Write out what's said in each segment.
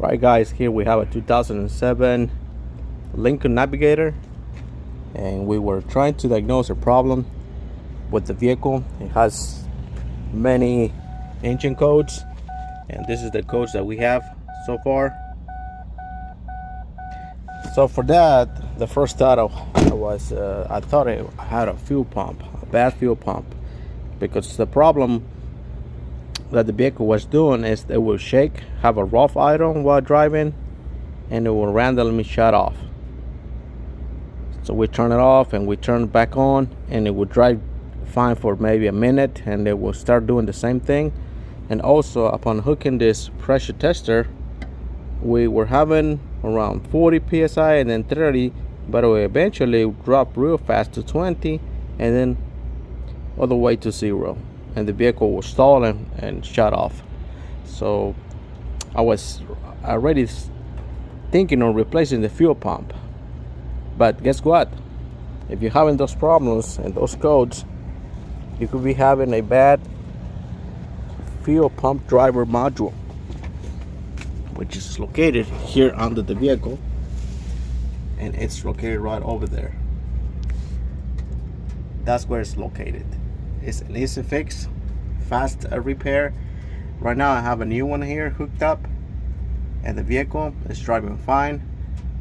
Right guys, here we have a 2007 Lincoln Navigator, and we were trying to diagnose a problem with the vehicle. It has many engine codes, and this is the codes that we have so far. So for that, the first thought I thought it had a fuel pump, a bad fuel pump, because the problem that the vehicle was doing is it will shake, have a rough idle while driving, and it will randomly shut off. So we turn it off and we turn it back on, and it will drive fine for maybe a minute, and it will start doing the same thing. And also, upon hooking this pressure tester, we were having around 40 psi and then 30, but we eventually dropped real fast to 20 and then all the way to 0, and the vehicle was stalling and shut off. So I was already thinking of replacing the fuel pump, but guess what? If you're having those problems and those codes, you could be having a bad fuel pump driver module, which is located here under the vehicle, and it's located right over there. That's where it's located. It's an easy fix, fast repair. Right now I have a new one here hooked up, and the vehicle is driving fine.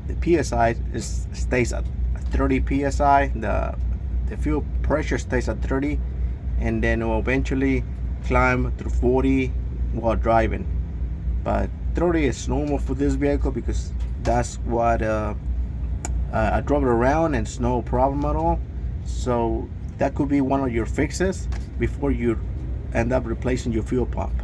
The PSI stays at 30 PSI. The fuel pressure stays at 30, and then it will eventually climb to 40 while driving. But 30 is normal for this vehicle because that's what I drove it around and it's no problem at all. So that could be one of your fixes before you end up replacing your fuel pump.